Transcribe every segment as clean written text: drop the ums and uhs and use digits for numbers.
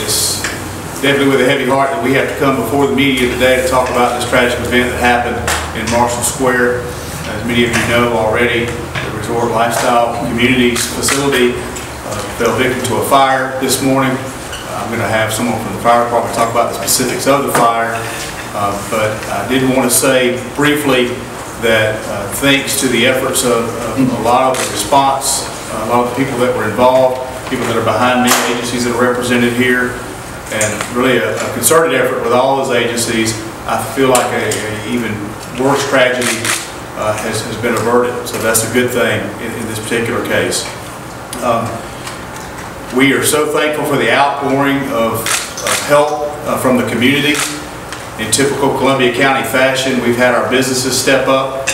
it's definitely with a heavy heart that we have to come before the media today to talk about this tragic event that happened in Marshall Square. As many of you know already, the Resort Lifestyle Communities facility fell victim to a fire this morning. I'm going to have someone from the fire department talk about the specifics of the fire, but I did want to say briefly that thanks to the efforts of a lot of the response, a lot of the people that were involved, people that are behind me, agencies that are represented here, and really a concerted effort with all those agencies, I feel like a even worse tragedy has been averted. So that's a good thing in this particular case. We are so thankful for the outpouring of help from the community. In typical Columbia County fashion, we've had our businesses step up.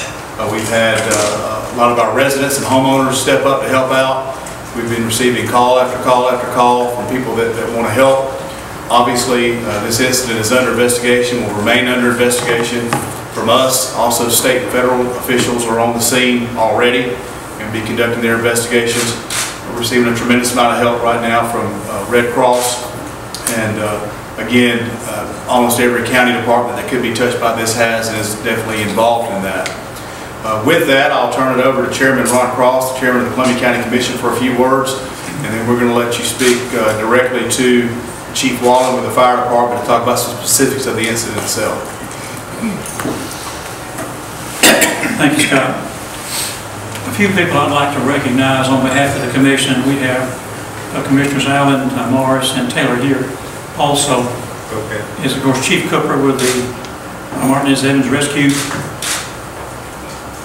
We've had a lot of our residents and homeowners step up to help out. We've been receiving call after call after call from people that want to help. Obviously, this incident is under investigation, will remain under investigation from us. Also, state and federal officials are on the scene already and be conducting their investigations. We're receiving a tremendous amount of help right now from Red Cross, and again, almost every county department that could be touched by this has and is definitely involved in that. With that, I'll turn it over to Chairman Ron Cross, the Chairman of the Columbia County Commission, for a few words, and then we're going to let you speak directly to Chief Wallen with the Fire Department to talk about some specifics of the incident itself. Thank you, Scott. A few people I'd like to recognize on behalf of the Commission. We have Commissioners Allen, Morris, and Taylor here. Also is, of course, Chief Cooper with the Martinez Evans Rescue,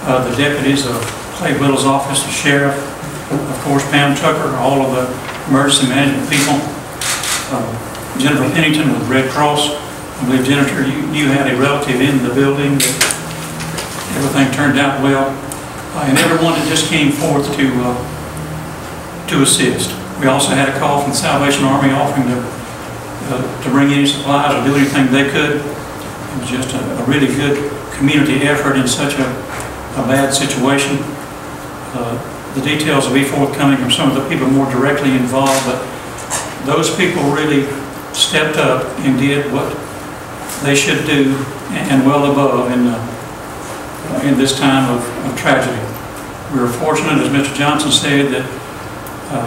the deputies of Clay Whittle's office, the sheriff, of course, Pam Tucker, all of the emergency management people, Jennifer Pennington with Red Cross. I believe, Jennifer, you had a relative in the building. Everything turned out well, and everyone that just came forth to assist. We also had a call from the Salvation Army offering to bring any supplies or do anything they could. It was just a really good community effort in such a bad situation. The details will be forthcoming from some of the people more directly involved, but those people really stepped up and did what they should do and well above in this time of tragedy. We were fortunate, as Mr. Johnson said, that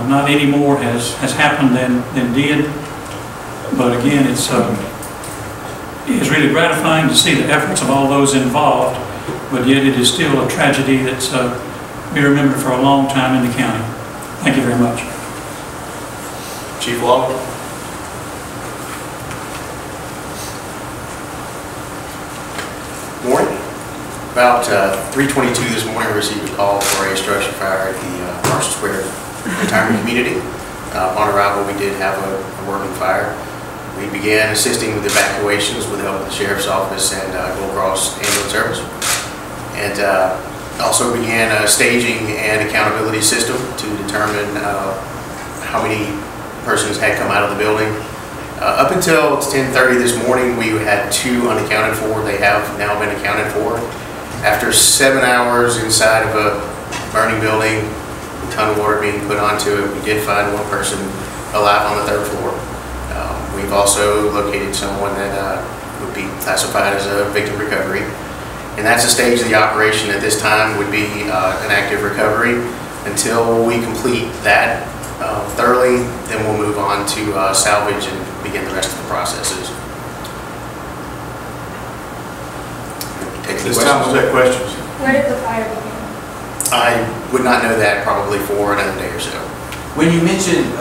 not any more has happened than did. But again, it's really gratifying to see the efforts of all those involved, but yet it is still a tragedy that's be remembered for a long time in the county. Thank you very much. Chief Wallen. Morning. About 3:22 this morning, we received a call for a structure fire at the Marshall Square retirement community. On arrival, we did have a working fire. We began assisting with evacuations with the help of the Sheriff's Office and Gold Cross Ambulance Service. And also began a staging and accountability system to determine how many persons had come out of the building. Up until 10:30 this morning, we had 2 unaccounted for. They have now been accounted for. After 7 hours inside of a burning building, a ton of water being put onto it, we did find 1 person alive on the 3rd floor. We've also located someone that would be classified as a victim recovery. And that's the stage of the operation at this time, would be an active recovery. Until we complete that thoroughly, then we'll move on to salvage and begin the rest of the processes. This time we'll take questions. Where did the fire begin? I would not know that probably for another day or so. When you mentioned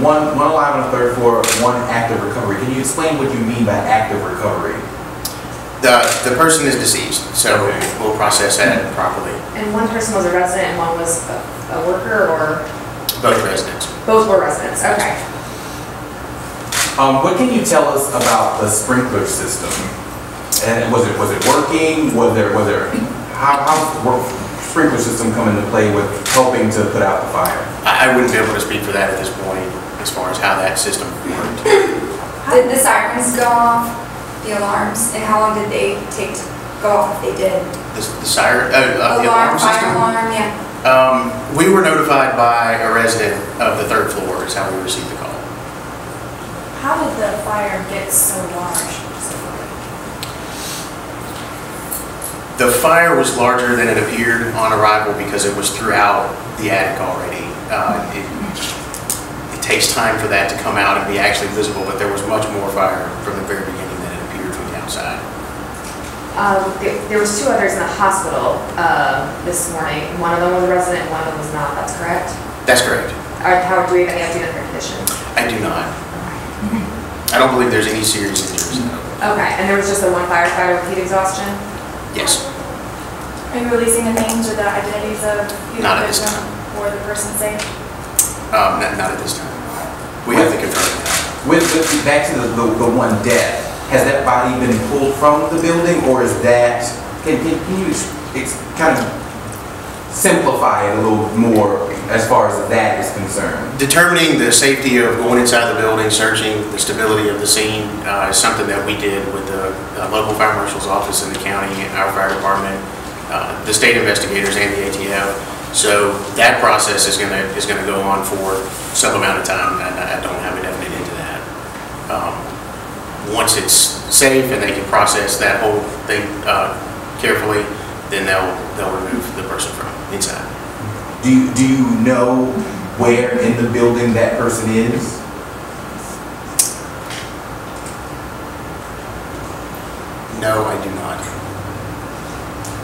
one alive on the 3rd floor, 1 active recovery, can you explain what you mean by active recovery? The person is deceased, so we'll process that properly. And 1 person was a resident and 1 was a worker, or? Both residents. Both were residents, okay. What can you tell us about the sprinkler system? And was it working? How's the sprinkler system come into play with helping to put out the fire? I wouldn't be able to speak for that at this point, as far as how that system worked. Did the sirens go off, the alarms, and how long did they take to go off if they did? The siren, the alarm system? Fire alarm, yeah. We were notified by a resident of the 3rd floor is how we received the call. How did the fire get so large? The fire was larger than it appeared on arrival because it was throughout the attic already. It takes time for that to come out and be actually visible, but there was much more fire from the very beginning than it appeared from the outside. There was two others in the hospital this morning. One of them was a resident, one of them was not. That's correct? That's correct. How do we have any update on their condition? I do not. I don't believe there's any serious injuries. No. Okay, and there was just the one firefighter with heat exhaustion? Yes. Are you releasing the names or the identities of either Not the at this victim or the person safe? Not at this time. We have to confirm that. Back to the one death, has that body been pulled from the building, or is that, can you kind of simplify it a little more as far as that is concerned? Determining the safety of going inside the building, searching the stability of the scene is something that we did with the local fire marshal's office in the county, our fire department, the state investigators, and the ATF. So that process is going to go on for some amount of time, and I don't have a definite into that. Once it's safe and they can process that whole thing carefully, then they'll remove the person from inside. Do you know where in the building that person is? No, I do not.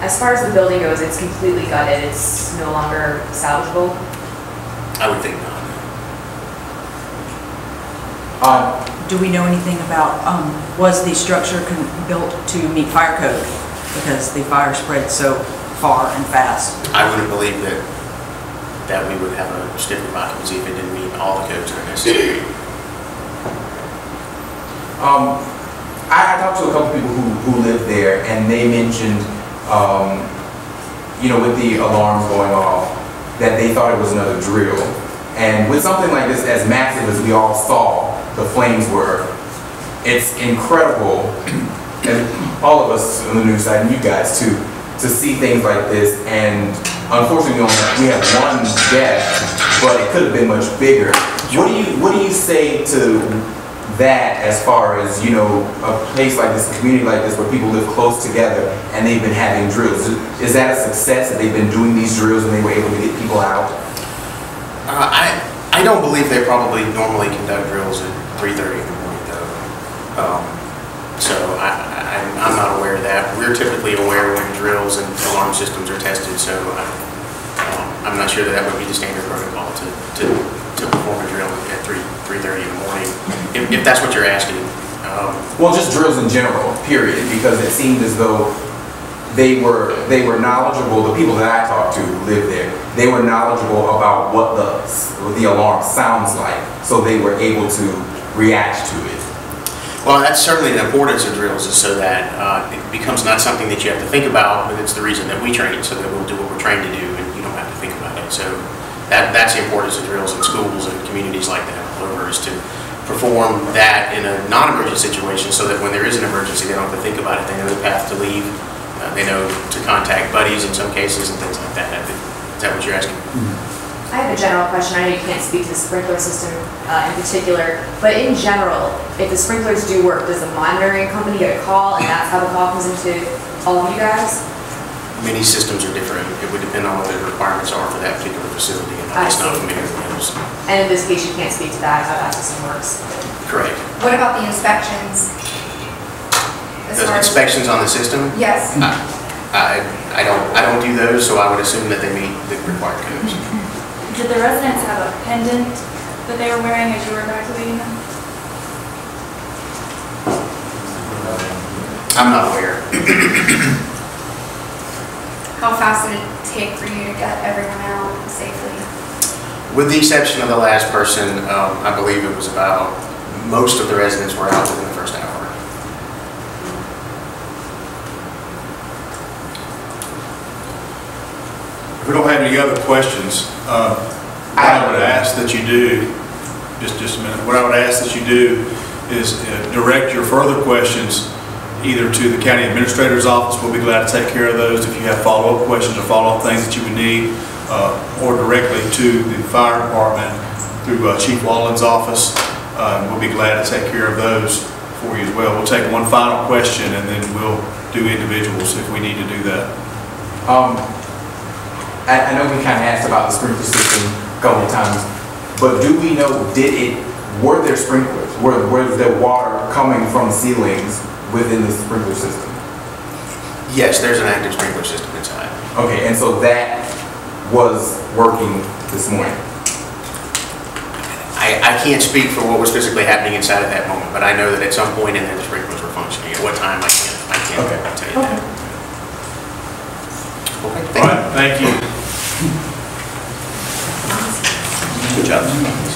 As far as the building goes, it's completely gutted. It's no longer salvageable. I would think not. Do we know anything about, was the structure built to meet fire code? Because the fire spread so far and fast. I wouldn't believe that we would have a certificate of occupancy if it didn't meet all the codes that are necessary. I talked to a couple people who live there, and they mentioned, with the alarms going off, that they thought it was another drill. And with something like this, as massive as we all saw the flames were, it's incredible, and all of us on the news side, and you guys too, to see things like this. And unfortunately, we have one death, but it could have been much bigger. What do you say to that, as far as, a place like this, a community like this, where people live close together and they've been having drills? Is that a success that they've been doing these drills and they were able to get people out? I don't believe they probably normally conduct drills at 3:30 in the morning, though. So I'm not aware of that. We're typically aware when drills and alarm systems are tested, so I'm not sure that would be the standard protocol to perform a drill at 3:30 in the morning, if that's what you're asking. Well, just drills in general, period, because it seemed as though they were knowledgeable. The people that I talked to who live there, they were knowledgeable about what the alarm sounds like, so they were able to react to it. Well, that's certainly the importance of drills, is so that it becomes not something that you have to think about, but it's the reason that we train, so that we'll do what we're trained to do, and you don't have to think about it. So that's the importance of drills in schools and communities like that all over, is to perform that in a non-emergency situation, so that when there is an emergency, they don't have to think about it. They know the path to leave. They know to contact buddies in some cases and things like that. Is that what you're asking? I have a general question. I know you can't speak to the sprinkler system in particular, but in general, if the sprinklers do work, does the monitoring company get a call, and that's how the call comes into all of you guys? Many systems are different. It would depend on what the requirements are for that particular facility, and I'm just not familiar with those. And in this case, you can't speak to that, how that system works? Correct. What about the inspections? Those inspections on the system? Yes. I don't do those, so I would assume that they meet the required codes. Did the residents have a pendant that they were wearing as you were evacuating them? I'm not aware. How fast did it take for you to get everyone out safely? With the exception of the last person, I believe it was about, most of the residents were out within the first hour. If we don't have any other questions, what I would ask that you do, just a minute, what I would ask that you do is direct your further questions either to the county administrator's office. We'll be glad to take care of those if you have follow-up questions or follow-up things that you would need, or directly to the fire department through Chief Wallen's office. We'll be glad to take care of those for you as well. We'll take one final question and then we'll do individuals if we need to do that. I know we kind of asked about the sprinkler system a couple of times, but do we know, were there sprinklers? Was there water coming from ceilings within the sprinkler system? Yes, there's an active sprinkler system inside. Okay, and so that was working this morning? I can't speak for what was physically happening inside at that moment, but I know that at some point in there the sprinklers were functioning. At what time, I can't Okay. tell you that. Okay, All right, thank you. Good job.